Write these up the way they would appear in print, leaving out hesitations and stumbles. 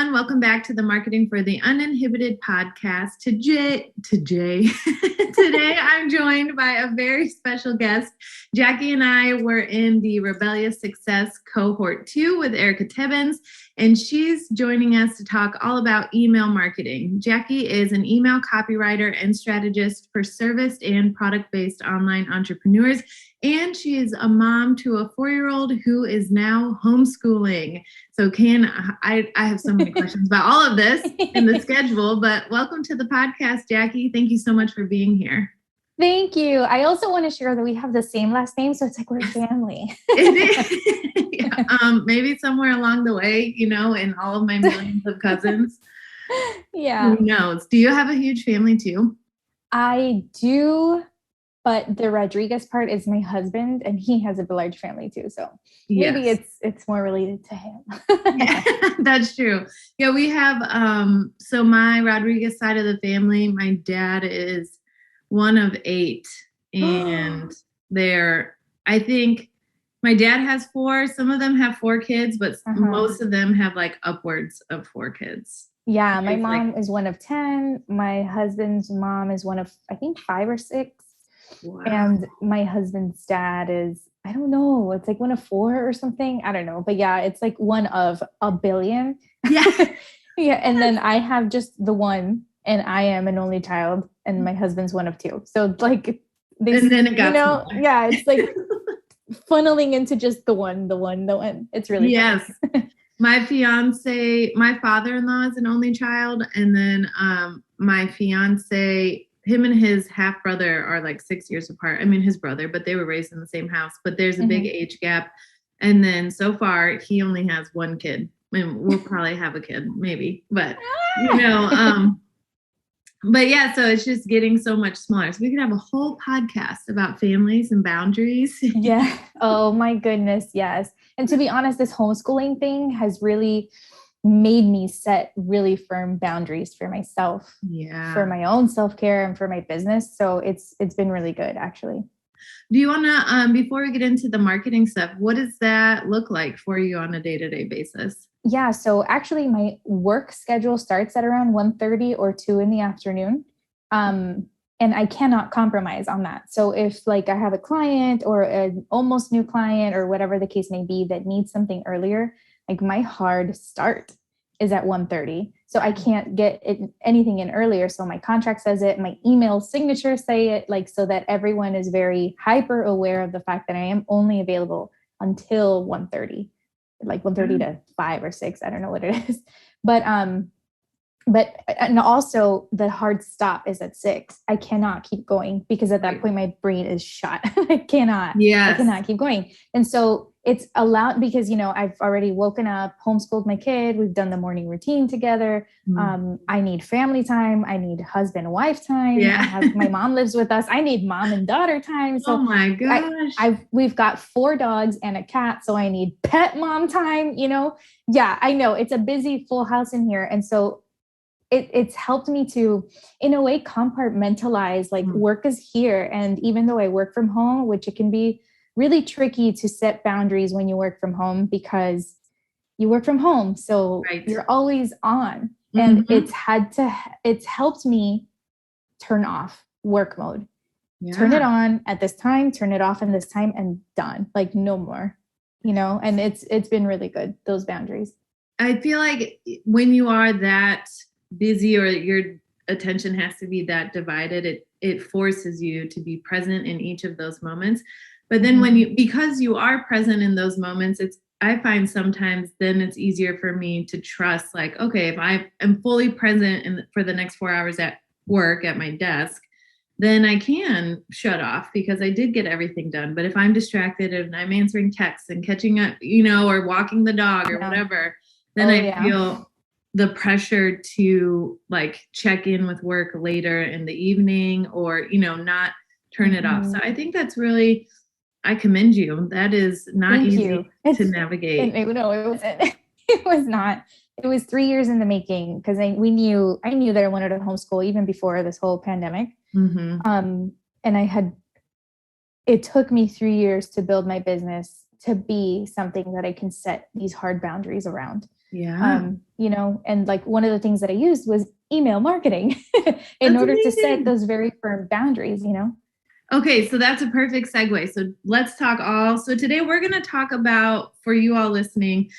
everyone. Welcome back to the Marketing for the Uninhibited podcast. Today, I'm joined by a very special guest. Jackie and I were in the Rebellious Success Cohort 2 with Erica Tibbins, and she's joining us to talk all about email marketing. Jackie is an email copywriter and strategist for service and product-based online entrepreneurs, and she is a mom to a 4-year-old who is now homeschooling. So I have so many questions about all of this in the schedule, but welcome to the podcast, Jackie. Thank you so much for being here. Thank you. I also want to share that we have the same last name, so it's like we're family. Yeah. Maybe somewhere along the way, in all of my millions of cousins. Yeah. Who knows? Do you have a huge family too? I do, but the Rodriguez part is my husband, and he has a large family too. So maybe it's more related to him. Yeah, that's true. Yeah, we have, so my Rodriguez side of the family, my dad is one of 8, and I think my dad has 4. Some of them have 4 kids, but most of them have like upwards of 4 kids. Yeah, my mom is one of 10. My husband's mom is one of, I think, 5 or 6. Wow. And my husband's dad is, I don't know, it's like one of 4 or something. I don't know. But yeah, it's like one of a billion. Yeah. Yeah. And then I have just the one, and I am an only child, and my husband's one of 2. So like, and then it got smaller. Yeah, it's like funneling into just the one. It's really fun. My father-in-law is an only child. And then my fiance, him and his half brother are like 6 years apart. I mean, his brother, but they were raised in the same house, but there's a big age gap. And then so far he only has 1 kid. I mean, we'll probably have a kid, maybe, but but yeah, so it's just getting so much smaller. So we could have a whole podcast about families and boundaries. Yeah. Oh my goodness. Yes. And to be honest, this homeschooling thing has really made me set really firm boundaries for myself, for my own self-care and for my business. So it's been really good, actually. Do you want to, before we get into the marketing stuff, what does that look like for you on a day-to-day basis? Yeah. So actually my work schedule starts at around 1:30 or 2 in the afternoon. And I cannot compromise on that. So if like I have a client or an almost new client or whatever the case may be that needs something earlier, like my hard start is at 1:30. So I can't get anything in earlier. So my contract says it, my email signatures say it, like, so that everyone is very hyper aware of the fact that I am only available until 1:30. Like 1:30 to 5 or 6. I don't know what it is. But and also the hard stop is at 6. I cannot keep going because at that point my brain is shot. I cannot keep going. And so it's allowed because, I've already woken up, homeschooled my kid. We've done the morning routine together. I need family time. I need husband-wife time. Yeah. My mom lives with us. I need mom and daughter time. So oh my gosh. We've got 4 dogs and a cat. So I need pet mom time, Yeah, I know it's a busy full house in here. And so it's helped me to, in a way, compartmentalize, like work is here. And even though I work from home, which it can be really tricky to set boundaries when you work from home because you work from home. So you're always on. And it's helped me turn off work mode. Yeah. Turn it on at this time, turn it off at this time, and done. Like no more, and it's been really good, those boundaries. I feel like when you are that busy or your attention has to be that divided, it forces you to be present in each of those moments. But then because you are present in those moments, I find sometimes then it's easier for me to trust, like, okay, if I am fully present for the next 4 hours at work at my desk, then I can shut off because I did get everything done. But if I'm distracted and I'm answering texts and catching up, or walking the dog or whatever, then I feel the pressure to like check in with work later in the evening or, not turn it off. So I think that's really, I commend you. That is not easy to navigate. No, it wasn't. It was not. It was 3 years in the making because I knew that I wanted to homeschool even before this whole pandemic. And it took me 3 years to build my business to be something that I can set these hard boundaries around. Yeah. You know, and like one of the things that I used was email marketing in order to set those very firm boundaries, you know? Okay, so that's a perfect segue. So let's talk so today we're going to talk about, for you all listening,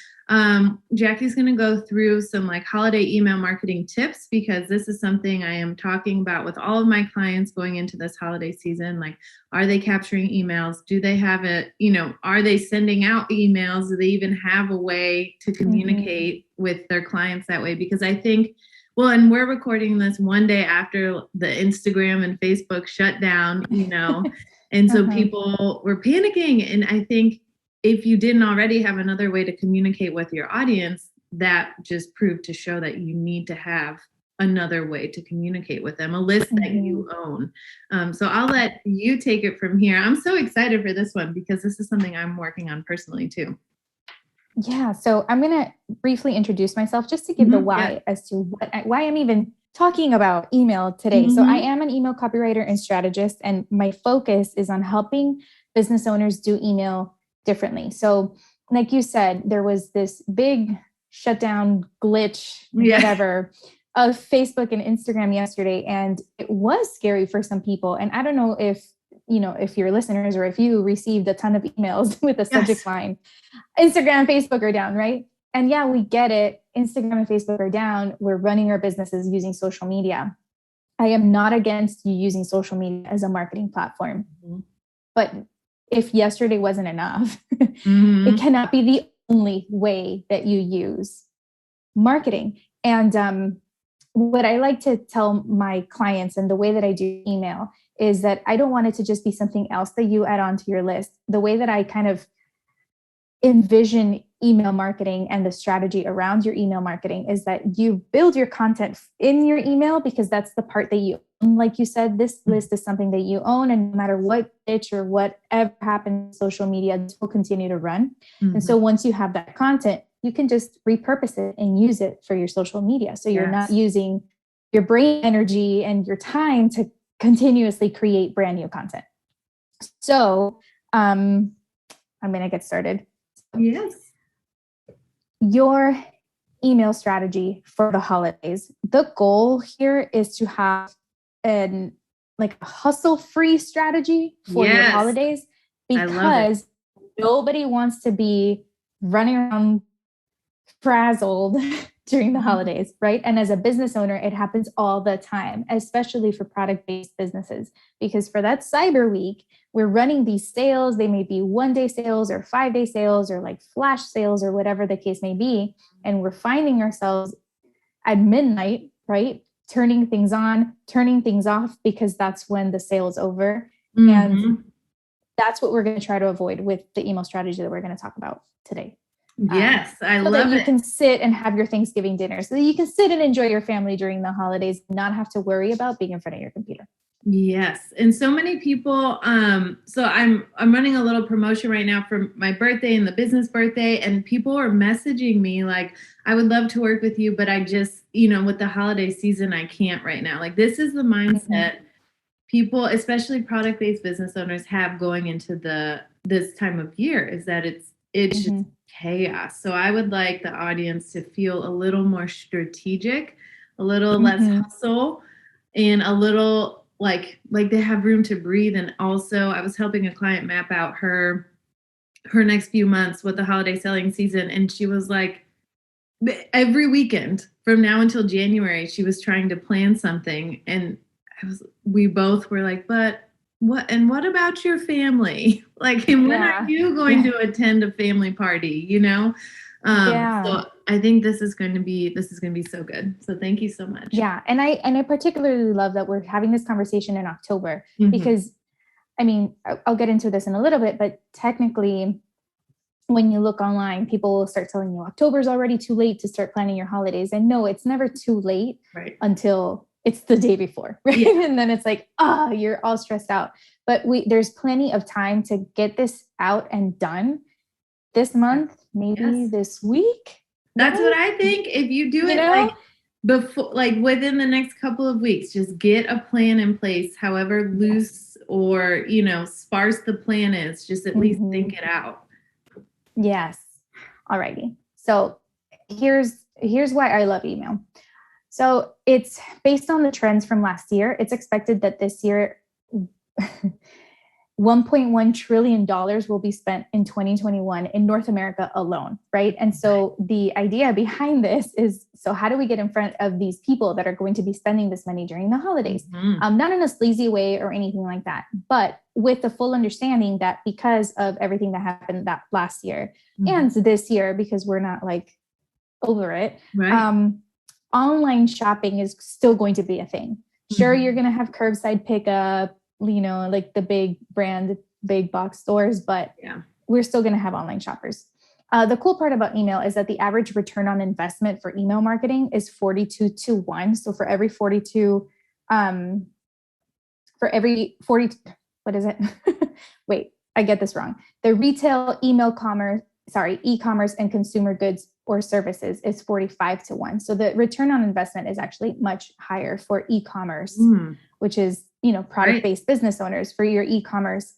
Jackie's going to go through some like holiday email marketing tips, because this is something I am talking about with all of my clients going into this holiday season. Like, are they capturing emails? Do they have it? You know, are they sending out emails? Do they even have a way to communicate with their clients that way? Because I think, well, and we're recording this one day after the Instagram and Facebook shut down, you know, and so people were panicking. And I think if you didn't already have another way to communicate with your audience, that just proved to show that you need to have another way to communicate with them, a list that you own. So I'll let you take it from here. I'm so excited for this one because this is something I'm working on personally too. Yeah, so I'm going to briefly introduce myself just to give the why as to why I'm even talking about email today. So I am an email copywriter and strategist, and my focus is on helping business owners do email differently. So like you said, there was this big shutdown glitch, whatever, of Facebook and Instagram yesterday, and it was scary for some people. And I don't know if, you know, if your listeners or if you received a ton of emails with the subject line, Instagram and Facebook are down, right? And yeah, we get it. Instagram and Facebook are down. We're running our businesses using social media. I am not against you using social media as a marketing platform. But if yesterday wasn't enough, it cannot be the only way that you use marketing. And what I like to tell my clients and the way that I do email is that I don't want it to just be something else that you add on to your list. The way that I kind of envision email marketing and the strategy around your email marketing is that you build your content in your email, because that's the part that you own. Like you said, this list is something that you own, and no matter what pitch or whatever happens in social media, this will continue to run. And so once you have that content, you can just repurpose it and use it for your social media. So you're not using your brain energy and your time to continuously create brand new content. So I'm going to get started. Yes. Your email strategy for the holidays. The goal here is to have a hustle-free strategy for your holidays, because nobody wants to be running around frazzled during the holidays, right? And as a business owner, it happens all the time, especially for product-based businesses, because for that Cyber Week, we're running these sales. They may be 1-day sales or 5-day sales or like flash sales or whatever the case may be. And we're finding ourselves at midnight, right? Turning things on, turning things off, because that's when the sale is over. And that's what we're going to try to avoid with the email strategy that we're going to talk about today. Yes, I so love that you it. can sit and have your Thanksgiving dinner, so that you can sit and enjoy your family during the holidays, not have to worry about being in front of your computer. Yes. And so many people, so I'm running a little promotion right now for my birthday and the business birthday, and people are messaging me like, I would love to work with you, but I just, you know, with the holiday season, I can't right now. Like, this is the mindset people, especially product-based business owners, have going into this time of year, is that it's just chaos. So I would like the audience to feel a little more strategic, a little less hustle, and a little like they have room to breathe. And also, I was helping a client map out her next few months with the holiday selling season, and she was like, every weekend from now until January, she was trying to plan something, and we both were like, but what about your family? Like, and when are you going to attend a family party, you know? So I think this is going to be so good. So thank you so much. Yeah. And I particularly love that we're having this conversation in October, because I mean, I'll get into this in a little bit, but technically when you look online, people will start telling you October's already too late to start planning your holidays. And no, it's never too late until it's the day before, right? And then it's like, you're all stressed out. But there's plenty of time to get this out and done this month, maybe this week. That's what I think. If you do it like before, like within the next couple of weeks, just get a plan in place, however loose or, you know, sparse the plan is, just at least think it out. Yes. Alrighty. So here's why I love email. So it's based on the trends from last year. It's expected that this year $1.1 trillion will be spent in 2021 in North America alone, right? And so the idea behind this is, so how do we get in front of these people that are going to be spending this money during the holidays? Not in a sleazy way or anything like that, but with the full understanding that because of everything that happened that last year and this year, because we're not like over it, right. Online shopping is still going to be a thing. Sure, you're going to have curbside pickup, like the big brand, big box stores, but we're still going to have online shoppers. The cool part about email is that the average return on investment for email marketing is 42 to 1. So for every 42, what is it? Wait, I get this wrong. The retail e-commerce and consumer goods or services is 45 to 1. So the return on investment is actually much higher for e-commerce, which is, product-based business owners for your e-commerce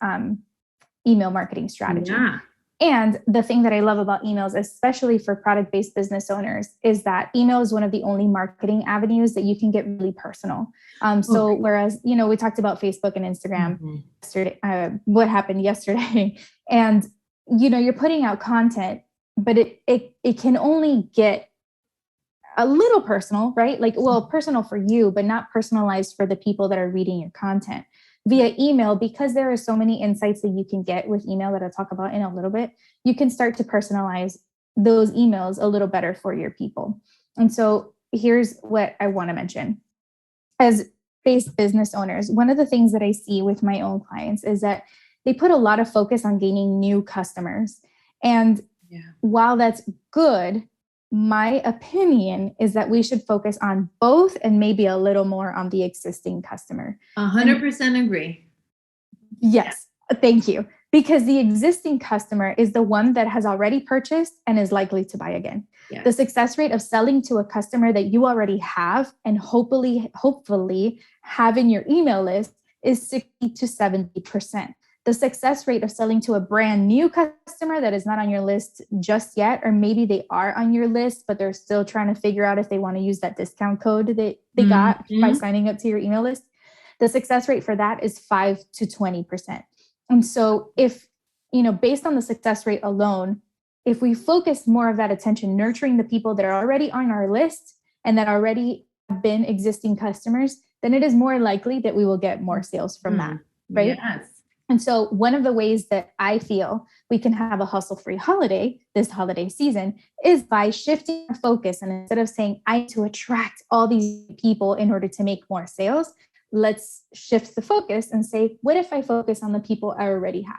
email marketing strategy. Yeah. And the thing that I love about emails, especially for product-based business owners, is that email is one of the only marketing avenues that you can get really personal. Whereas, we talked about Facebook and Instagram yesterday, what happened yesterday, and, you're putting out content, but it can only get a little personal, right? Personal for you, but not personalized for the people that are reading your content. Via email, because there are so many insights that you can get with email that I'll talk about in a little bit, you can start to personalize those emails a little better for your people. And so here's what I want to mention. As business owners, one of the things that I see with my own clients is that they put a lot of focus on gaining new customers. And while that's good, my opinion is that we should focus on both and maybe a little more on the existing customer. 100% agree. Yes, thank you. Because the existing customer is the one that has already purchased and is likely to buy again. Yes. The success rate of selling to a customer that you already have and hopefully have in your email list is 60 to 70%. The success rate of selling to a brand new customer that is not on your list just yet, or maybe they are on your list, but they're still trying to figure out if they want to use that discount code that they got by signing up to your email list. The success rate for that is 5 to 20%. And so if, based on the success rate alone, if we focus more of that attention nurturing the people that are already on our list and that already have been existing customers, then it is more likely that we will get more sales from that, right? Yes. And so one of the ways that I feel we can have a hustle-free holiday this holiday season is by shifting our focus. And instead of saying, I need to attract all these people in order to make more sales, let's shift the focus and say, what if I focus on the people I already have?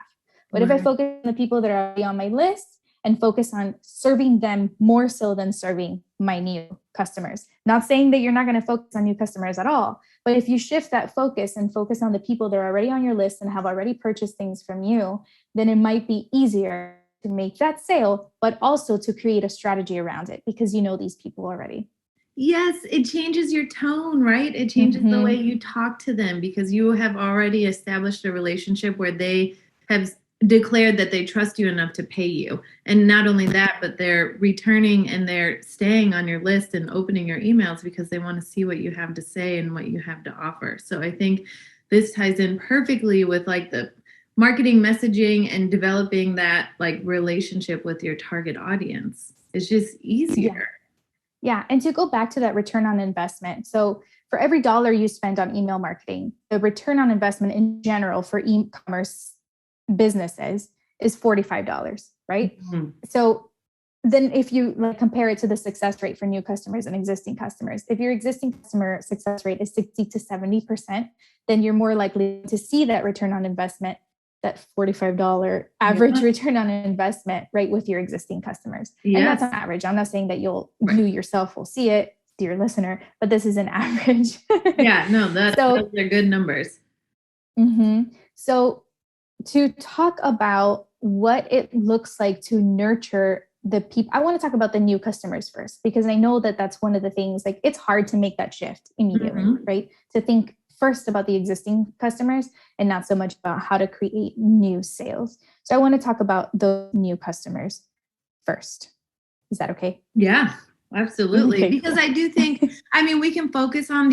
What if I focus on the people that are already on my list and focus on serving them more so than serving my new customers? Not saying that you're not going to focus on new customers at all, but if you shift that focus and focus on the people that are already on your list and have already purchased things from you, then it might be easier to make that sale, but also to create a strategy around it because you know these people already. Yes, it changes your tone, right? It changes the way you talk to them because you have already established a relationship where they have declared that they trust you enough to pay you. And not only that, but they're returning and they're staying on your list and opening your emails because they want to see what you have to say and what you have to offer. So I think this ties in perfectly with the marketing messaging and developing that relationship with your target audience. It's just easier. Yeah. And to go back to that return on investment. So for every dollar you spend on email marketing, the return on investment in general for e-commerce businesses is $45, right? So then if you compare it to the success rate for new customers and existing customers, if your existing customer success rate is 60 to 70%, then you're more likely to see that return on investment, that $45 average return on investment, right, with your existing customers. Yes. And that's an average. I'm not saying that you yourself will see it, dear listener, but this is an average. Yeah, no, those are good numbers. So to talk about what it looks like to nurture the people, I want to talk about the new customers first, because I know that that's one of the things, it's hard to make that shift immediately, right? To think first about the existing customers and not so much about how to create new sales. So I want to talk about the new customers. first. Is that okay? Yeah, absolutely. Okay, Because cool. I do think, I mean, we can focus on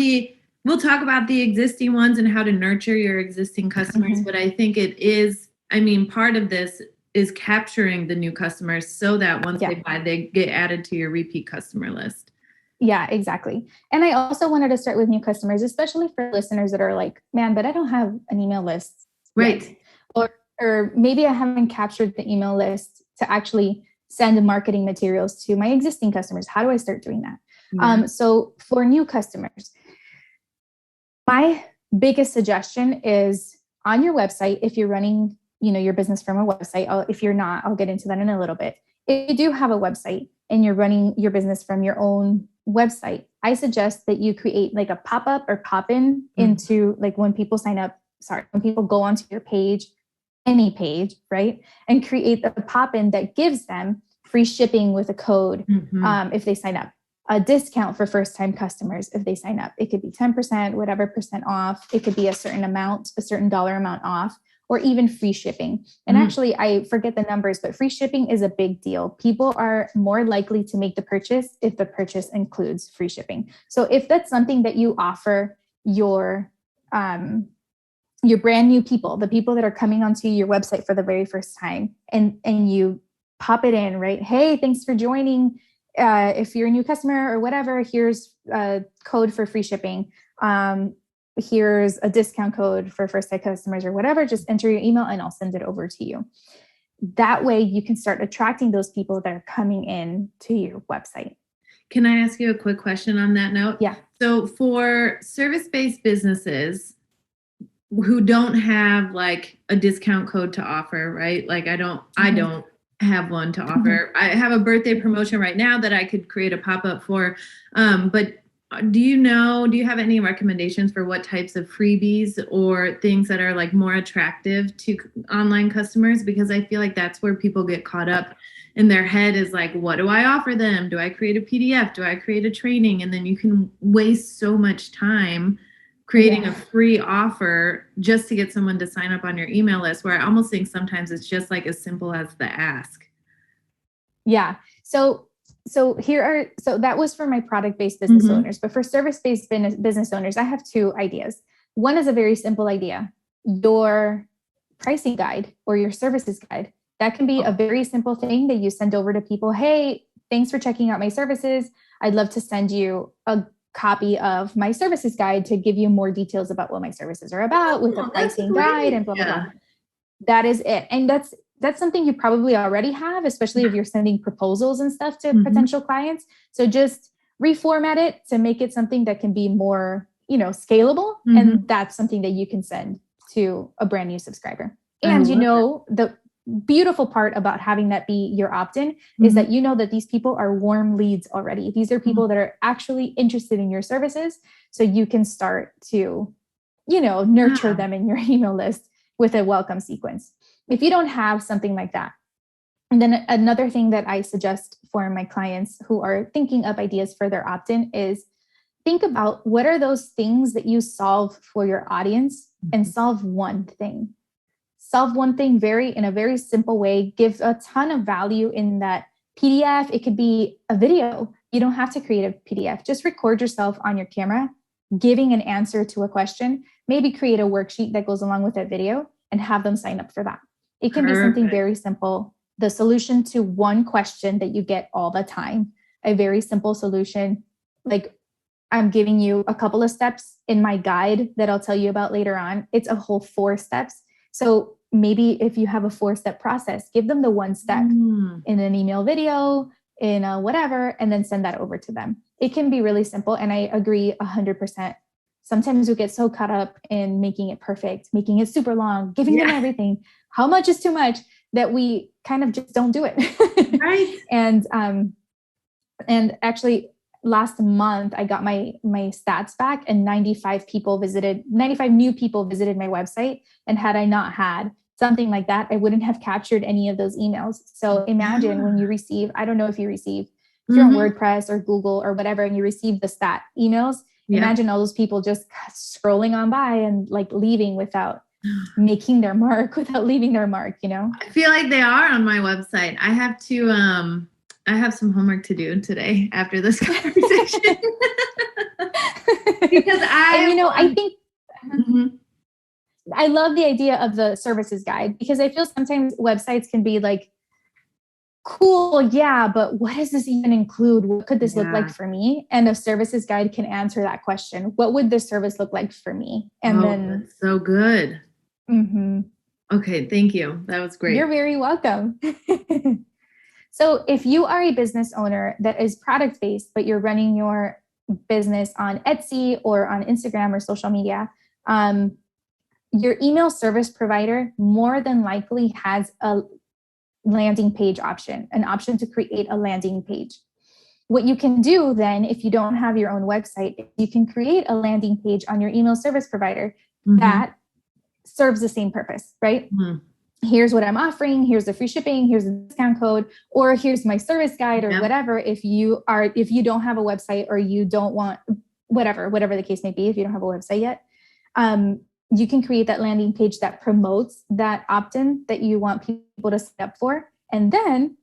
we'll talk about the existing ones and how to nurture your existing customers. But I think part of this is capturing the new customers so that once they buy, they get added to your repeat customer list. Yeah, exactly. And I also wanted to start with new customers, especially for listeners that are like, man, but I don't have an email list. Right. Or maybe I haven't captured the email list to actually send marketing materials to my existing customers. How do I start doing that? Yeah. So for new customers, my biggest suggestion is on your website, if you're running, your business from a website, if you're not, I'll get into that in a little bit. If you do have a website and you're running your business from your own website, I suggest that you create like a pop-up or pop-in into like when people when people go onto your page, any page, right? And create a pop-in that gives them free shipping with a code if they sign up, a discount for first-time customers if they sign up. It could be 10%, whatever percent off. It could be a certain dollar amount off, or even free shipping. And actually, I forget the numbers, but free shipping is a big deal. People are more likely to make the purchase if the purchase includes free shipping. So if that's something that you offer your brand new people, the people that are coming onto your website for the very first time, and you pop it in, right? Hey, thanks for joining. If you're a new customer or whatever, here's a code for free shipping. Here's a discount code for first-time customers or whatever. Just enter your email and I'll send it over to you. That way you can start attracting those people that are coming in to your website. Can I ask you a quick question on that note? Yeah. So for service-based businesses who don't have like a discount code to offer, right? Like I don't have one to offer. I have a birthday promotion right now that I could create a pop-up for. But do you have any recommendations for what types of freebies or things that are like more attractive to online customers? Because I feel like that's where people get caught up in their head is like, what do I offer them? Do I create a PDF? Do I create a training? And then you can waste so much time creating a free offer just to get someone to sign up on your email list, where I almost think sometimes it's just like as simple as the ask. Yeah. So that was for my product-based business owners, but for service-based business owners, I have two ideas. One is a very simple idea. Your pricing guide or your services guide. That can be a very simple thing that you send over to people. Hey, thanks for checking out my services. I'd love to send you a copy of my services guide to give you more details about what my services are about with a pricing guide and blah, blah, blah. That is it. And that's something you probably already have, especially if you're sending proposals and stuff to potential clients. So just reformat it to make it something that can be more, scalable. And that's something that you can send to a brand new subscriber. And the beautiful part about having that be your opt-in is that that these people are warm leads already. These are people that are actually interested in your services. So you can start to, nurture them in your email list with a welcome sequence. If you don't have something like that, and then another thing that I suggest for my clients who are thinking up ideas for their opt-in is think about what are those things that you solve for your audience and solve one thing. Solve one thing in a very simple way, give a ton of value in that PDF. It could be a video. You don't have to create a PDF. Just record yourself on your camera, giving an answer to a question, maybe create a worksheet that goes along with that video and have them sign up for that. It can be something very simple. The solution to one question that you get all the time, a very simple solution. Like I'm giving you a couple of steps in my guide that I'll tell you about later on. It's a whole 4 steps. So maybe if you have a 4-step process, give them the 1 step in an email video, in a whatever, and then send that over to them. It can be really simple. And I agree 100%. Sometimes we get so caught up in making it perfect, making it super long, giving them everything. How much is too much that we kind of just don't do it. Right. And actually last month I got my stats back and 95 new people visited my website. And had I not had something like that, I wouldn't have captured any of those emails. So imagine when you receive, I don't know if you're on WordPress or Google or whatever, and you receive the stat emails, imagine all those people just scrolling on by and like leaving without making their mark, without leaving their mark, I feel like they are on my website. I have to I have some homework to do today after this conversation. Because I think Mhm. I love the idea of the services guide, because I feel sometimes websites can be like, cool, yeah, but what does this even include? What could this look like for me? And a services guide can answer that question. What would this service look like for me? And then that's so good. Mm-hmm. Okay, thank you. That was great. You're very welcome. So if you are a business owner that is product-based, but you're running your business on Etsy or on Instagram or social media, your email service provider more than likely has a landing page option, an option to create a landing page. What you can do then, if you don't have your own website, you can create a landing page on your email service provider that serves the same purpose, right? Here's what I'm offering. Here's the free shipping. Here's the discount code, or here's my service guide, or whatever. If you don't have a website, or you don't want whatever the case may be, if you don't have a website yet, you can create that landing page that promotes that opt-in that you want people to sign up for. And then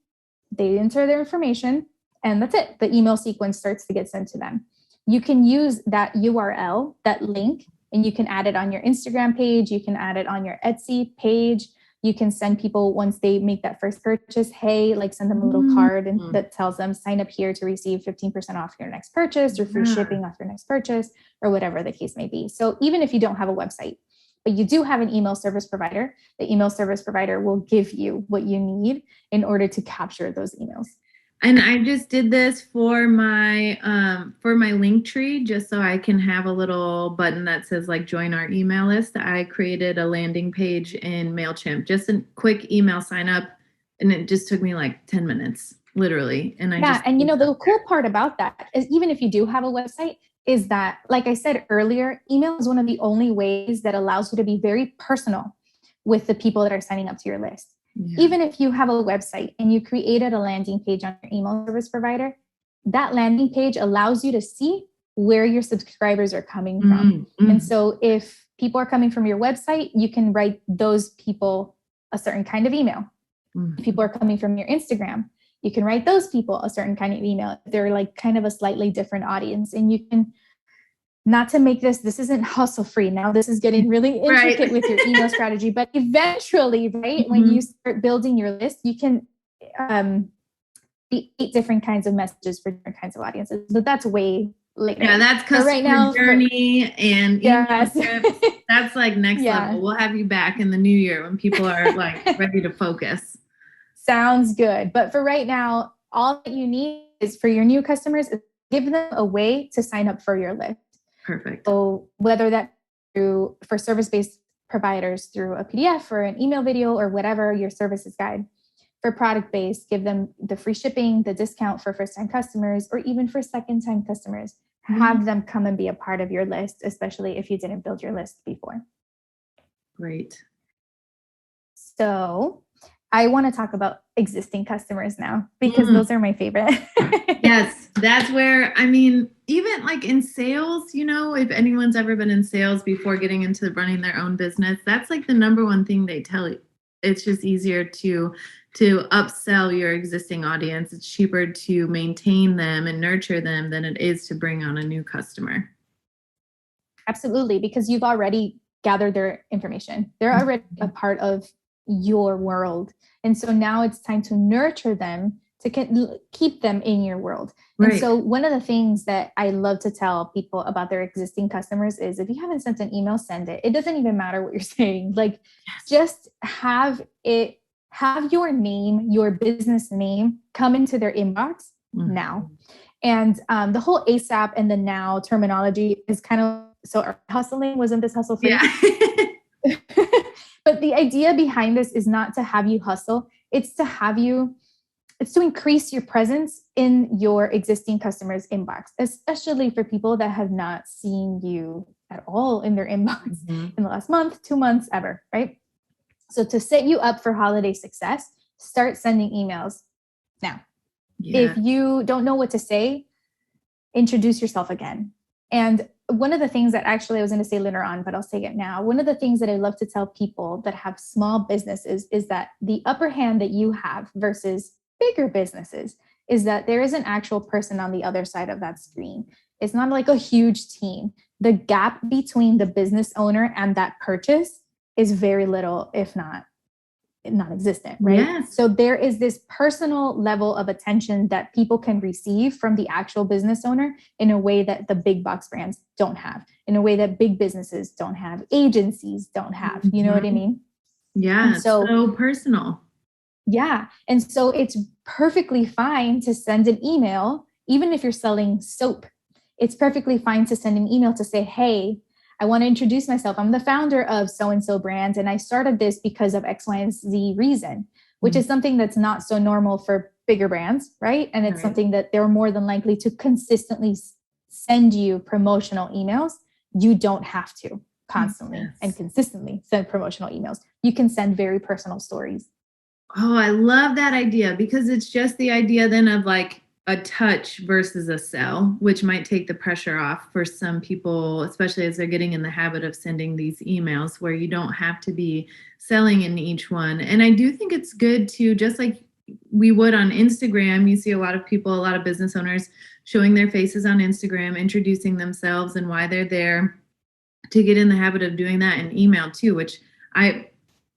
they enter their information, and that's it. The email sequence starts to get sent to them. You can use that URL, that link, and you can add it on your Instagram page. You can add it on your Etsy page. You can send people, once they make that first purchase, hey, like send them a little card and that tells them sign up here to receive 15% off your next purchase, or free shipping off your next purchase, or whatever the case may be. So even if you don't have a website, but you do have an email service provider, the email service provider will give you what you need in order to capture those emails. And I just did this for my link tree, just so I can have a little button that says like join our email list. I created a landing page in MailChimp, just a quick email sign up, and it just took me like 10 minutes, literally. And the cool part about that is, even if you do have a website, is that, like I said earlier, email is one of the only ways that allows you to be very personal with the people that are signing up to your list. Yeah. Even if you have a website and you created a landing page on your email service provider, that landing page allows you to see where your subscribers are coming from. And so if people are coming from your website, you can write those people a certain kind of email. If people are coming from your Instagram, you can write those people a certain kind of email. They're like kind of a slightly different audience. And you can, not to make this isn't hustle free. Now this is getting really intricate with your email strategy, but eventually, right, when you start building your list, you can be 8 different kinds of messages for different kinds of audiences. But that's way later. Yeah, that's customer right now, journey and email scripts. That's like next level. We'll have you back in the new year when people are like ready to focus. Sounds good. But for right now, all that you need is for your new customers, give them a way to sign up for your list. Perfect. So whether that for service-based providers through a PDF or an email video or whatever your services guide. For product-based, give them the free shipping, the discount for first-time customers, or even for second-time customers. Have them come and be a part of your list, especially if you didn't build your list before. Great. So I want to talk about existing customers now, because those are my favorite. Yes, that's where, I mean, even like in sales, you know, if anyone's ever been in sales before getting into running their own business, that's like the number one thing they tell you. It's just easier to upsell your existing audience. It's cheaper to maintain them and nurture them than it is to bring on a new customer. Absolutely, because you've already gathered their information. They're already a part of your world. And so now it's time to nurture them, to keep them in your world. Right. And so one of the things that I love to tell people about their existing customers is, if you haven't sent an email, send it. It doesn't even matter what you're saying. Like, just have your name, your business name, come into their inbox now. And the whole ASAP and the now terminology is kind of, so hustling, wasn't this hustle free? Yeah. But the idea behind this is not to have you hustle. It's to increase your presence in your existing customers' inbox, especially for people that have not seen you at all in their inbox in the last month, 2 months, ever, right? So to set you up for holiday success, start sending emails now. Yeah. If you don't know what to say, introduce yourself again. And one of the things that actually I was going to say later on, but I'll say it now. One of the things that I love to tell people that have small businesses is that the upper hand that you have versus bigger businesses is that there is an actual person on the other side of that screen. It's not like a huge team. The gap between the business owner and that purchase is very little, if not non-existent, right? Yes. So there is this personal level of attention that people can receive from the actual business owner in a way that the big box brands don't have, in a way that big businesses don't have, agencies don't have. You know what I mean? Yeah. So personal. Yeah. And so it's perfectly fine to send an email, even if you're selling soap. It's perfectly fine to send an email to say, hey, I want to introduce myself. I'm the founder of so-and-so brand, and I started this because of X, Y, and Z reason, which is something that's not so normal for bigger brands, right? And it's something that they're more than likely to consistently send you promotional emails. You don't have to constantly and consistently send promotional emails. You can send very personal stories. Oh, I love that idea, because it's just the idea then of like a touch versus a sell, which might take the pressure off for some people, especially as they're getting in the habit of sending these emails where you don't have to be selling in each one. And I do think it's good to, just like we would on Instagram, you see a lot of people, a lot of business owners showing their faces on Instagram, introducing themselves and why they're there, to get in the habit of doing that in email too, which I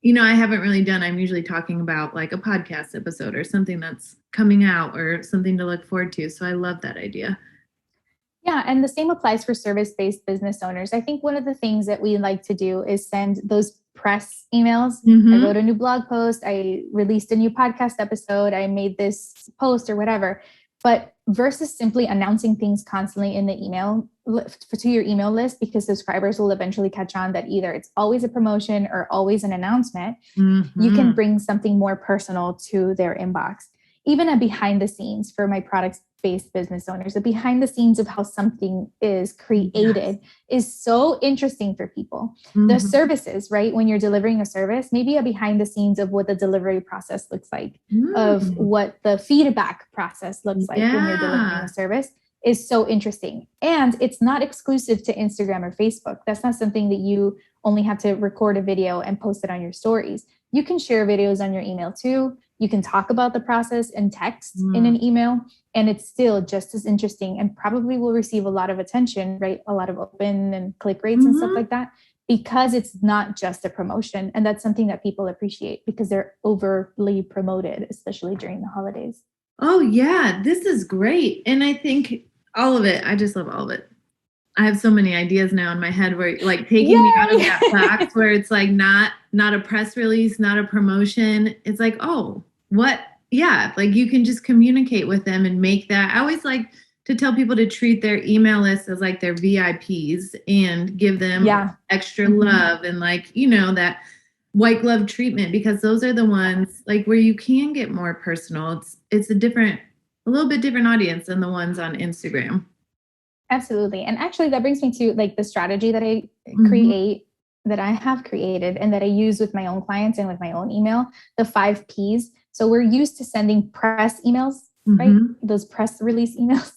haven't really done. I'm usually talking about like a podcast episode or something that's coming out or something to look forward to. So I love that idea. Yeah. And the same applies for service-based business owners. I think one of the things that we like to do is send those press emails. I wrote a new blog post. I released a new podcast episode. I made this post or whatever. But versus simply announcing things constantly in the email to your email list, because subscribers will eventually catch on that either it's always a promotion or always an announcement, you can bring something more personal to their inbox. Even a behind the scenes for my products-based business owners, the behind the scenes of how something is created is so interesting for people. The services, right? When you're delivering a service, maybe a behind the scenes of what the delivery process looks like, of what the feedback process looks like when you're delivering a service is so interesting. And it's not exclusive to Instagram or Facebook. That's not something that you only have to record a video and post it on your stories. You can share videos on your email too. You can talk about the process in text in an email, and it's still just as interesting and probably will receive a lot of attention, right? A lot of open and click rates and stuff like that, because it's not just a promotion. And that's something that people appreciate because they're overly promoted, especially during the holidays. Oh yeah, this is great. And I think all of it, I just love all of it. I have so many ideas now in my head where like taking me out of that box where it's like not a press release, not a promotion. It's like, oh, what? Yeah. Like you can just communicate with them and make that. I always like to tell people to treat their email list as like their VIPs and give them extra love and like, that white glove treatment, because those are the ones like where you can get more personal. It's a little bit different audience than the ones on Instagram. Absolutely. And actually that brings me to like the strategy that I that I have created and that I use with my own clients and with my own email, the 5 Ps. So we're used to sending press emails, right? Those press release emails.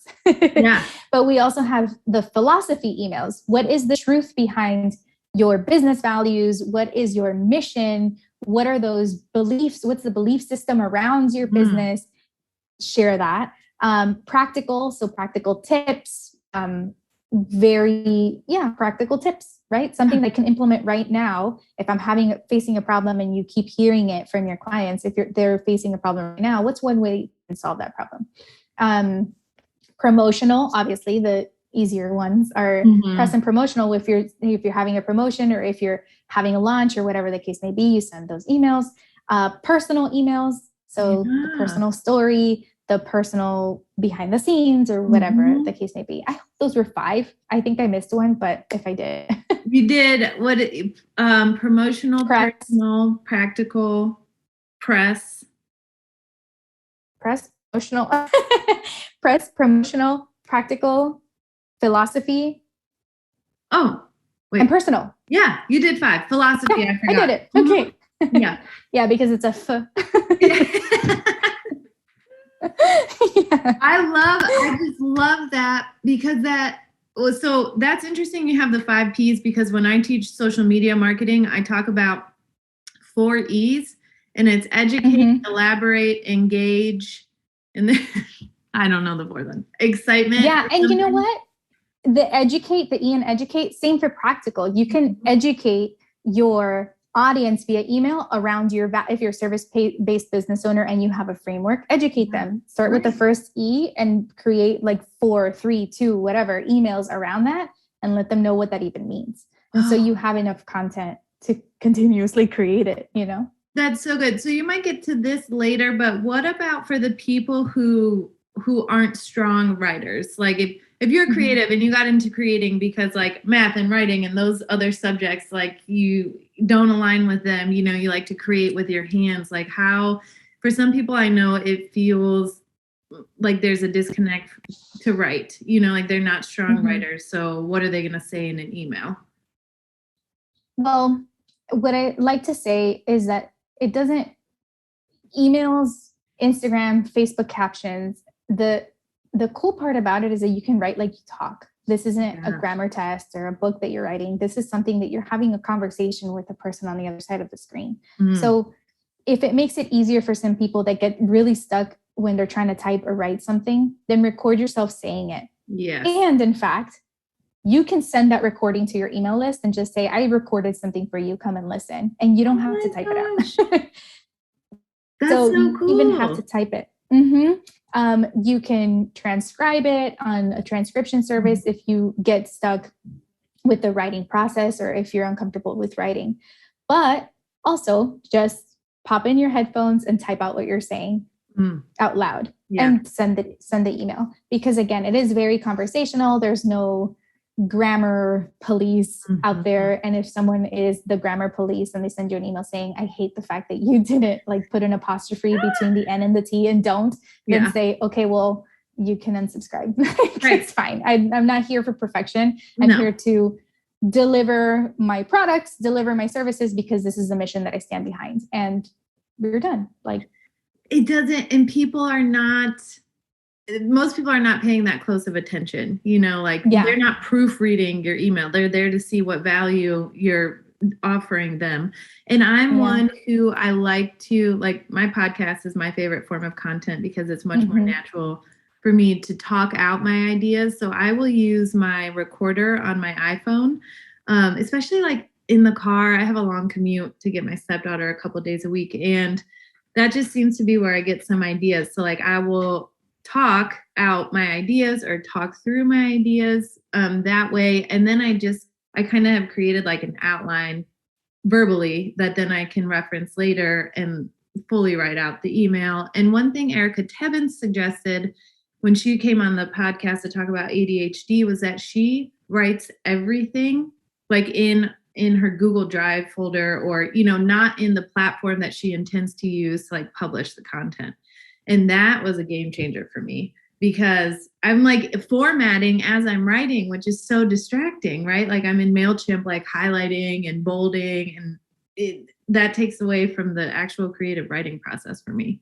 But we also have the philosophy emails. What is the truth behind your business values? What is your mission? What are those beliefs? What's the belief system around your business? Share that. Practical. So practical tips, practical tips, right? Something that I can implement right now. If I'm facing a problem and you keep hearing it from your clients, if they're facing a problem right now, what's one way you can solve that problem? Promotional, obviously the easier ones are press and promotional. If you're having a promotion or if you're having a launch or whatever the case may be, you send those emails. Personal emails. So the personal story, the personal behind the scenes or whatever the case may be. I hope those were 5. I think I missed one, but if I did. You did. Promotional, press. Personal, practical, press. Press, promotional, press, promotional, practical, philosophy. Oh, wait. And personal. Yeah, you did 5. Philosophy, I forgot. I did it. Okay. Yeah. Yeah, because it's a F. I just love that, because so that's interesting. You have the 5 Ps, because when I teach social media marketing, I talk about 4 E's, and it's educate, elaborate, engage, And then I don't know the fourth one. Excitement. Yeah. And you know what? The E in educate, same for practical. You can educate your audience via email around if you're a service-based business owner and you have a framework, educate them. Start with the first E and create like 4, 3, 2, whatever emails around that and let them know what that even means. And so you have enough content to continuously create it, you know? That's so good. So you might get to this later, but what about for the people who aren't strong writers? Like if you're creative and you got into creating because like math and writing and those other subjects, like you don't align with them, you know, you like to create with your hands, like how, for some people I know it feels like there's a disconnect to write, you know, like they're not strong writers. So what are they going to say in an email? Well, what I like to say is that emails, Instagram, Facebook captions, the cool part about it is that you can write like you talk. This isn't a grammar test or a book that you're writing. This is something that you're having a conversation with the person on the other side of the screen. So if it makes it easier for some people that get really stuck when they're trying to type or write something, then record yourself saying it. Yes. And in fact, you can send that recording to your email list and just say, I recorded something for you. Come and listen. And you don't have to type it out. That's so cool. You even have to type it. You can transcribe it on a transcription service if you get stuck with the writing process or if you're uncomfortable with writing. But also just pop in your headphones and type out what you're saying out loud and send the email. Because again, it is very conversational. There's no grammar police out there. And if someone is the grammar police and they send you an email saying, I hate the fact that you didn't like put an apostrophe between the N and the T and don't, then say, okay, well, you can unsubscribe. It's fine. I'm not here for perfection. I'm here to deliver my products, deliver my services, because this is the mission that I stand behind. And we're done. Like it doesn't, and most people are not paying that close of attention, you know, like they're not proofreading your email. They're there to see what value you're offering them. And I'm one who I like to, like, my podcast is my favorite form of content because it's much more natural for me to talk out my ideas. So I will use my recorder on my iPhone, especially like in the car. I have a long commute to get my stepdaughter a couple of days a week. And that just seems to be where I get some ideas. So like I will talk out my ideas or talk through my ideas that way. And then I kind of have created like an outline verbally that then I can reference later and fully write out the email. And one thing Erica Tebbins suggested when she came on the podcast to talk about ADHD was that she writes everything like in her Google Drive folder, or, you know, not in the platform that she intends to use to like publish the content. And that was a game changer for me because I'm like formatting as I'm writing, which is so distracting, right? Like I'm in MailChimp, like highlighting and bolding, and that takes away from the actual creative writing process for me.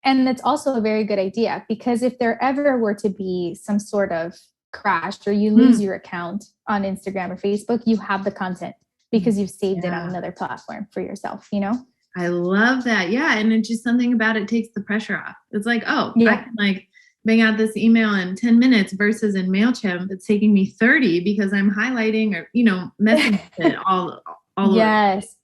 And that's also a very good idea, because if there ever were to be some sort of crash or you lose your account on Instagram or Facebook, you have the content because you've saved it on another platform for yourself, you know? I love that. Yeah. And it's just something about it takes the pressure off. It's like, I can like bang out this email in 10 minutes versus in MailChimp, it's taking me 30 because I'm highlighting or, you know, messing with it all yes.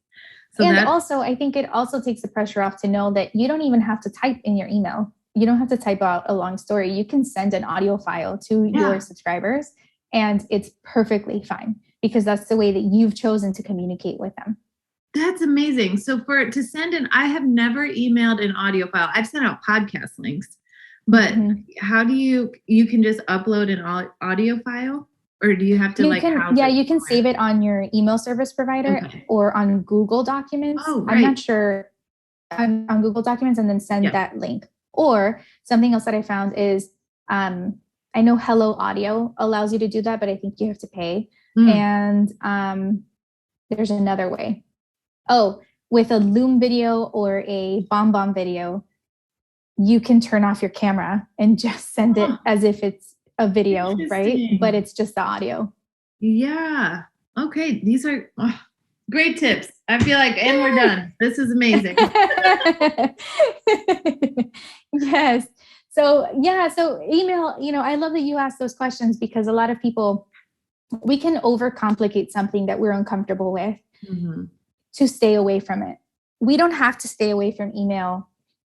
So and also, I think it also takes the pressure off to know that you don't even have to type in your email. You don't have to type out a long story. You can send an audio file to your subscribers and it's perfectly fine because that's the way that you've chosen to communicate with them. That's amazing. So to send I have never emailed an audio file. I've sent out podcast links, but how do you can just upload an audio file, or do you have to you can save it on your email service provider or on Google Documents. Oh, right. I'm not sure on Google Documents, and then send that link. Or something else that I found is, I know Hello Audio allows you to do that, but I think you have to pay. And there's another way. Oh, with a Loom video or a BombBomb video, you can turn off your camera and just send it as if it's a video, right? But it's just the audio. Yeah. Okay. These are great tips. I feel like, and we're done. This is amazing. Yes. So yeah, so email, I love that you asked those questions because a lot of people, we can overcomplicate something that we're uncomfortable with to stay away from it. We don't have to stay away from email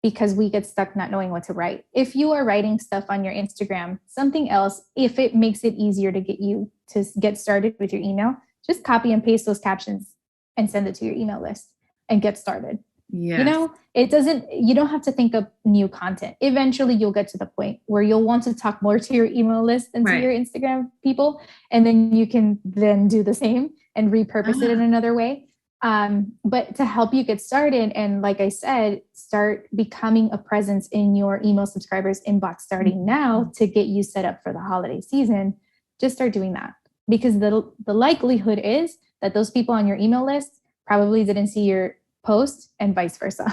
because we get stuck not knowing what to write. If you are writing stuff on your Instagram, something else, if it makes it easier to get you to get started with your email, just copy and paste those captions and send it to your email list and get started. Yes. You don't have to think of new content. Eventually you'll get to the point where you'll want to talk more to your email list and to your Instagram people. And then you can then do the same and repurpose it in another way. But to help you get started, and like I said, start becoming a presence in your email subscribers inbox starting now to get you set up for the holiday season, just start doing that. Because the likelihood is that those people on your email list probably didn't see your post and vice versa.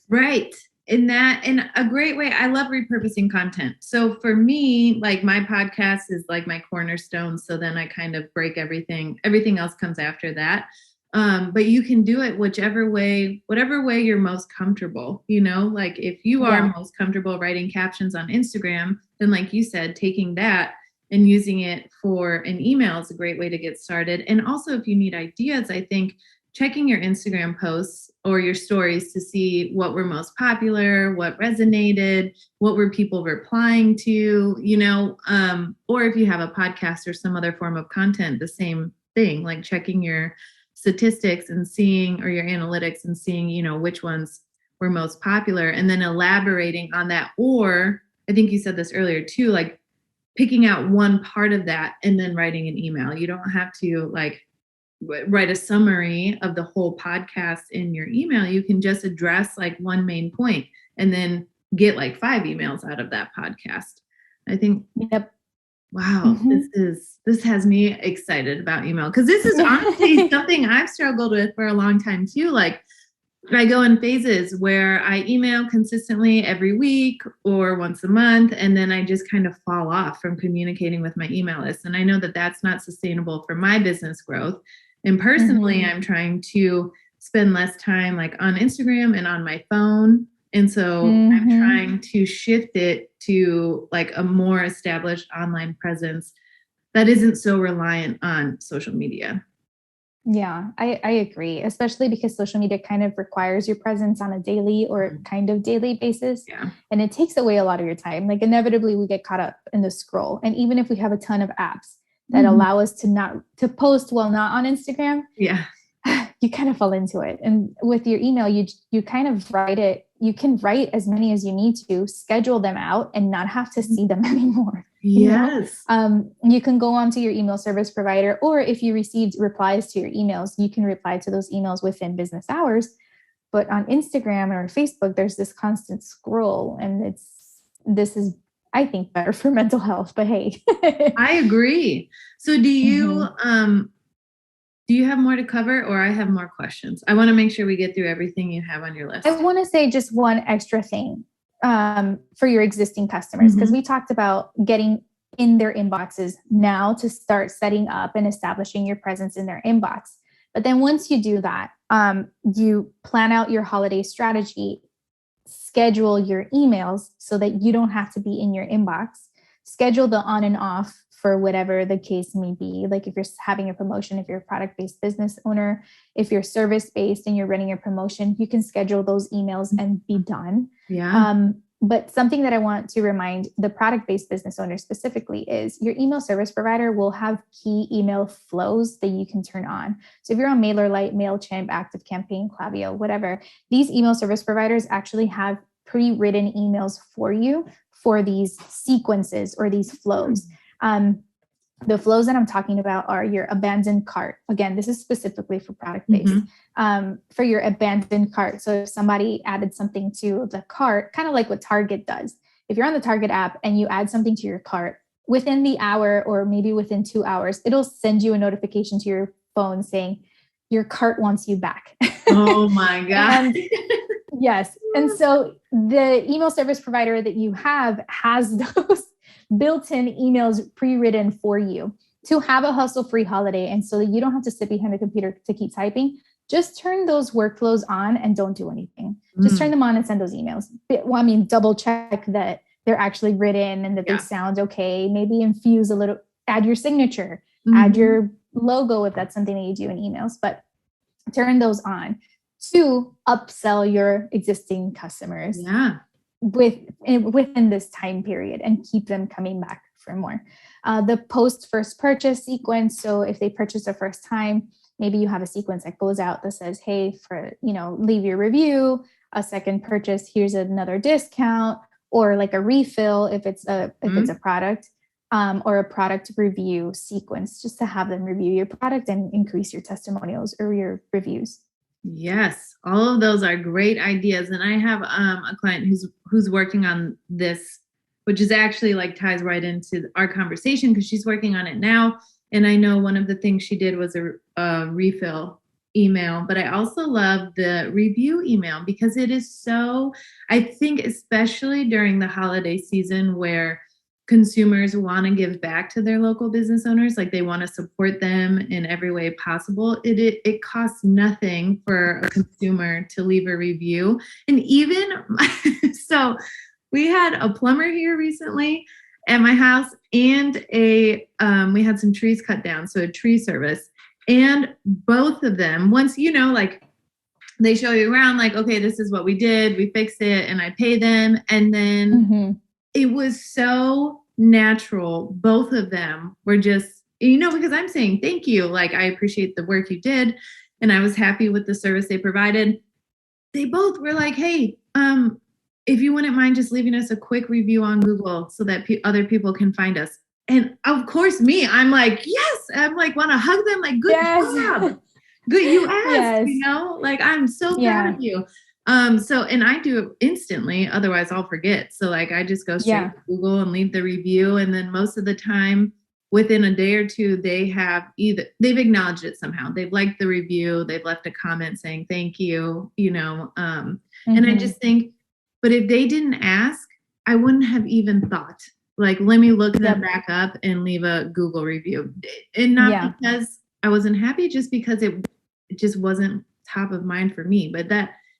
Right. In a great way, I love repurposing content. So for me, like my podcast is like my cornerstone. So then I kind of break everything else comes after that. But you can do it whatever way you're most comfortable, like if you are most comfortable writing captions on Instagram, then like you said, taking that and using it for an email is a great way to get started. And also if you need ideas, I think checking your Instagram posts or your stories to see what were most popular, what resonated, what were people replying to, or if you have a podcast or some other form of content, the same thing, like checking your statistics and seeing, or your analytics and seeing, which ones were most popular, and then elaborating on that. Or I think you said this earlier too, like picking out one part of that and then writing an email. You don't have to like write a summary of the whole podcast in your email. You can just address like one main point and then get like 5 emails out of that podcast. I think, wow, this has me excited about email, because this is honestly something I've struggled with for a long time too. Like I go in phases where I email consistently every week or once a month, and then I just kind of fall off from communicating with my email list. And I know that that's not sustainable for my business growth. And personally, I'm trying to spend less time like on Instagram and on my phone. And so I'm trying to shift it to like a more established online presence that isn't so reliant on social media. Yeah, I agree, especially because social media kind of requires your presence on a daily or kind of daily basis. Yeah. And it takes away a lot of your time. Like inevitably we get caught up in the scroll. And even if we have a ton of apps that allow us to post while not on Instagram, you kind of fall into it. And with your email, you kind of write it. You can write as many as you need to, schedule them out, and not have to see them anymore. Yes. You can go onto your email service provider, or if you received replies to your emails, you can reply to those emails within business hours. But on Instagram or Facebook, there's this constant scroll, and this is, I think, better for mental health. But hey, I agree. So do you have more to cover, or I have more questions? I want to make sure we get through everything you have on your list. I want to say just one extra thing for your existing customers, because we talked about getting in their inboxes now to start setting up and establishing your presence in their inbox. But then once you do that, you plan out your holiday strategy, schedule your emails so that you don't have to be in your inbox, schedule the on and off for whatever the case may be. Like if you're having a promotion, if you're a product-based business owner, if you're service-based and you're running your promotion, you can schedule those emails and be done. Yeah. But something that I want to remind the product-based business owner specifically is your email service provider will have key email flows that you can turn on. So if you're on MailerLite, MailChimp, ActiveCampaign, Klaviyo, whatever, these email service providers actually have pre-written emails for you for these sequences or these flows. The flows that I'm talking about are your abandoned cart. Again, this is specifically for product-based. For your abandoned cart. So if somebody added something to the cart, kind of like what Target does. If you're on the Target app and you add something to your cart, within the hour or maybe within 2 hours, it'll send you a notification to your phone saying your cart wants you back. Oh my God. Yes. And so the email service provider that you have has those built-in emails pre-written for you to have a hustle-free holiday. And so that you don't have to sit behind the computer to keep typing, just turn those workflows on and don't do anything. Just turn them on and send those emails. Well, I mean, double check that they're actually written and that they sound okay. Maybe infuse a little, add your signature, add your logo if that's something that you do in emails, but turn those on to upsell your existing customers within this time period and keep them coming back for more. The post first purchase sequence. So if they purchase the first time, maybe you have a sequence that goes out that says, hey, for, leave your review, a second purchase, here's another discount, or like a refill if it's a product, or a product review sequence, just to have them review your product and increase your testimonials or your reviews. Yes, all of those are great ideas. And I have a client who's working on this, which is actually like ties right into our conversation because she's working on it now. And I know one of the things she did was a refill email, but I also love the review email because it is so, I think, especially during the holiday season where consumers want to give back to their local business owners, like they want to support them in every way possible. It costs nothing for a consumer to leave a review. And even so, we had a plumber here recently at my house, and we had some trees cut down, so a tree service. And both of them, once like they show you around, like, okay, this is what we did, we fixed it, and I pay them, and then it was so natural. Both of them were just, because I'm saying thank you. Like, I appreciate the work you did. And I was happy with the service they provided. They both were like, hey, if you wouldn't mind just leaving us a quick review on Google so that other people can find us. And of course, I'm like, yes, I'm like, want to hug them. Like, good job. Good. You asked, like, I'm so proud of you. And I do it instantly, otherwise I'll forget. So like, I just go straight to Google and leave the review. And then most of the time within a day or two, they've acknowledged it somehow. They've liked the review. They've left a comment saying, thank you, and I just think, but if they didn't ask, I wouldn't have even thought, like, let me look them back up and leave a Google review. And not because I wasn't happy, just because it just wasn't top of mind for me. But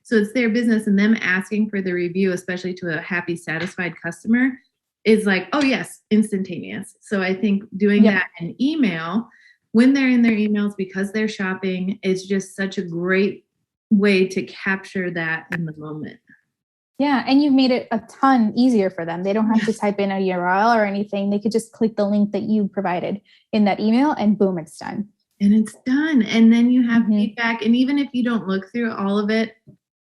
so it's their business, and them asking for the review, especially to a happy, satisfied customer, is like, oh yes, instantaneous. So I think doing that in email when they're in their emails because they're shopping is just such a great way to capture that in the moment. Yeah. And you've made it a ton easier for them. They don't have to type in a URL or anything. They could just click the link that you provided in that email and boom, it's done. And it's done. And then you have feedback. And even if you don't look through all of it,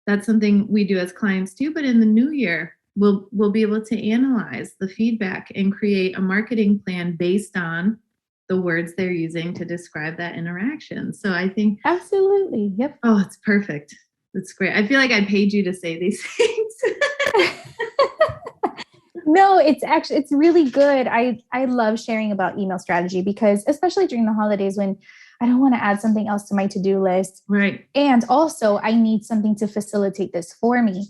that's something we do as clients too. But in the new year, we'll be able to analyze the feedback and create a marketing plan based on the words they're using to describe that interaction. So I think absolutely. Yep. Oh, it's perfect. It's great. I feel like I paid you to say these things. No, it's really good. I love sharing about email strategy because especially during the holidays when I don't want to add something else to my to-do list. Right. And also I need something to facilitate this for me.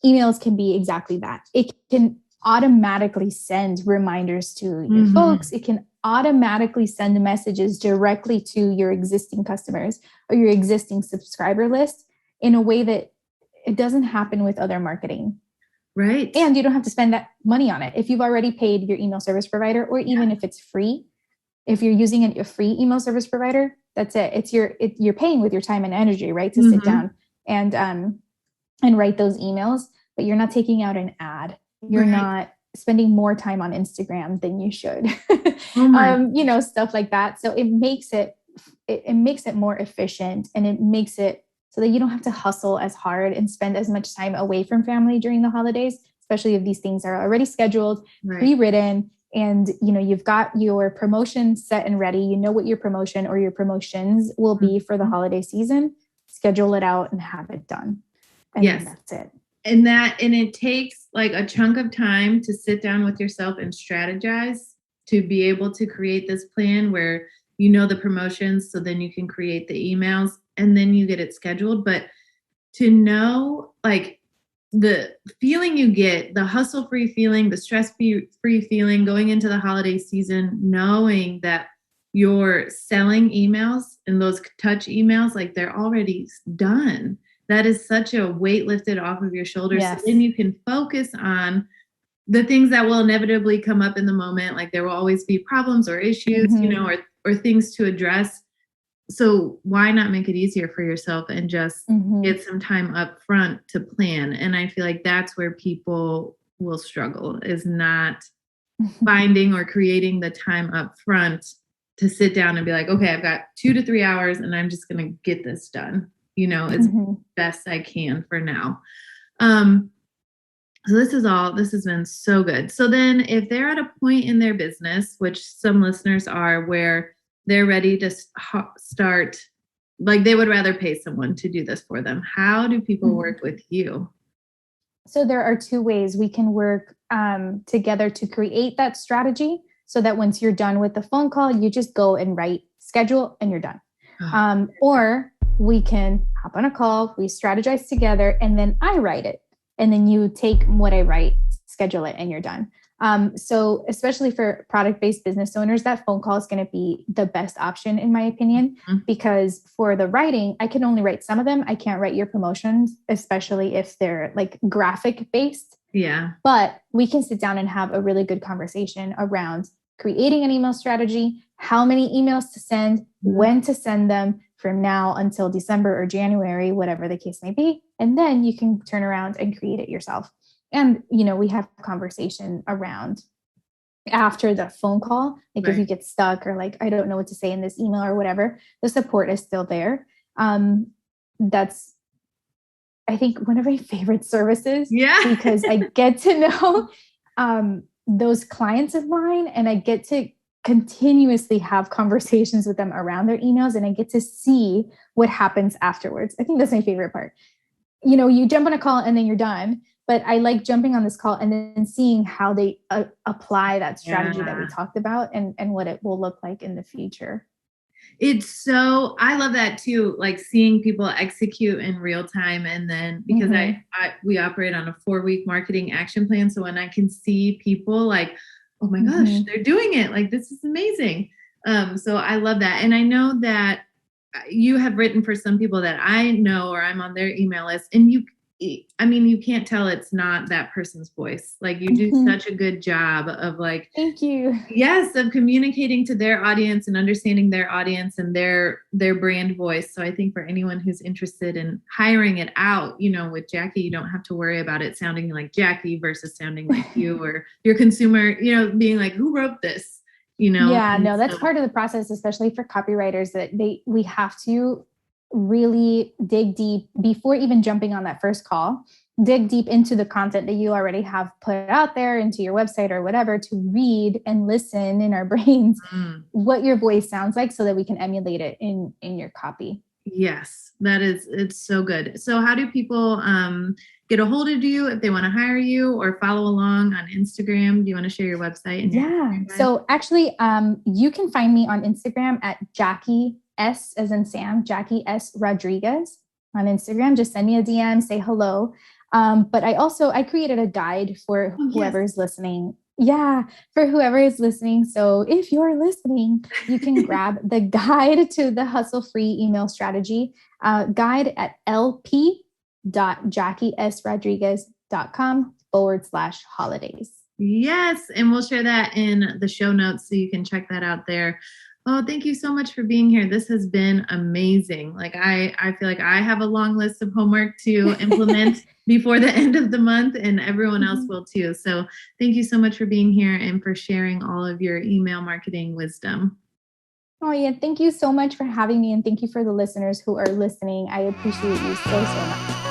Emails can be exactly that. It can automatically send reminders to your folks. It can automatically send messages directly to your existing customers or your existing subscriber list in a way that it doesn't happen with other marketing. Right. And you don't have to spend that money on it. If you've already paid your email service provider, or even if it's free, if you're using a free email service provider, that's it. You're paying with your time and energy, right? To sit down and write those emails, but you're not taking out an ad. You're not spending more time on Instagram than you should, stuff like that. So it makes it more efficient, and it makes it so that you don't have to hustle as hard and spend as much time away from family during the holidays, especially if these things are already scheduled, pre-written, and you've got your promotion set and ready. You know what your promotion or your promotions will be for the holiday season. Schedule it out and have it done. And that's it. And it takes like a chunk of time to sit down with yourself and strategize to be able to create this plan where the promotions, so then you can create the emails and then you get it scheduled. But to know, like, the feeling you get, the hustle-free feeling, the stress-free feeling going into the holiday season, knowing that you're selling emails and those touch emails, like, they're already done. That is such a weight lifted off of your shoulders. Yes. So then you can focus on the things that will inevitably come up in the moment, like there will always be problems or issues, or things to address. So why not make it easier for yourself and just get some time up front to plan? And I feel like that's where people will struggle, is not finding or creating the time up front to sit down and be like, okay, I've got 2 to 3 hours and I'm just going to get this done, as best I can for now. So this has been so good. So then if they're at a point in their business, which some listeners are, where they're ready to start, like they would rather pay someone to do this for them, how do people work with you? So there are 2 ways we can work together to create that strategy, so that once you're done with the phone call, you just go and write schedule and you're done. Or we can hop on a call, we strategize together, and then I write it. And then you take what I write, schedule it, and you're done. So especially for product-based business owners, that phone call is going to be the best option, in my opinion, because for the writing, I can only write some of them. I can't write your promotions, especially if they're like graphic based. Yeah. But we can sit down and have a really good conversation around creating an email strategy, how many emails to send, when to send them, from now until December or January, whatever the case may be. And then you can turn around and create it yourself. And, we have conversation around after the phone call, like if you get stuck or like, I don't know what to say in this email or whatever, the support is still there. That's, I think, one of my favorite services, because I get to know those clients of mine, and I get to continuously have conversations with them around their emails, and I get to see what happens afterwards. I think that's my favorite part. You jump on a call and then you're done, but I like jumping on this call and then seeing how they apply that strategy that we talked about, and what it will look like in the future. I love that too, like seeing people execute in real time. And then because we operate on a 4-week marketing action plan. So when I can see people like, oh my gosh, they're doing it, like, this is amazing. So I love that. And I know that you have written for some people that I know, or I'm on their email list, and you can't tell it's not that person's voice. Like, you do such a good job of like, thank you. Yes, of communicating to their audience and understanding their audience and their brand voice. So I think for anyone who's interested in hiring it out, with Jackie, you don't have to worry about it sounding like Jackie versus sounding like you or your consumer, being like, who wrote this? Yeah, no, that's part of the process, especially for copywriters, that we have to really dig deep before even jumping on that first call. Dig deep into the content that you already have put out there, into your website or whatever, to read and listen in our brains what your voice sounds like, so that we can emulate it in your copy. Yes, it's so good. So how do people get a hold of you if they want to hire you or follow along on Instagram? Do you want to share your website? And So actually, you can find me on Instagram at Jackie S as in Sam, Jackie S Rodriguez on Instagram. Just send me a DM, say hello. But I created a guide for whoever's listening. Yeah, for whoever is listening. So if you're listening, you can grab the guide to the hustle-free email strategy guide at lp.jackiesrodriguez.com/holidays. Yes. And we'll share that in the show notes, so you can check that out there. Oh, thank you so much for being here. This has been amazing. Like, I feel like I have a long list of homework to implement before the end of the month, and everyone else will too. So thank you so much for being here and for sharing all of your email marketing wisdom. Oh yeah. Thank you so much for having me. And thank you for the listeners who are listening. I appreciate you so much.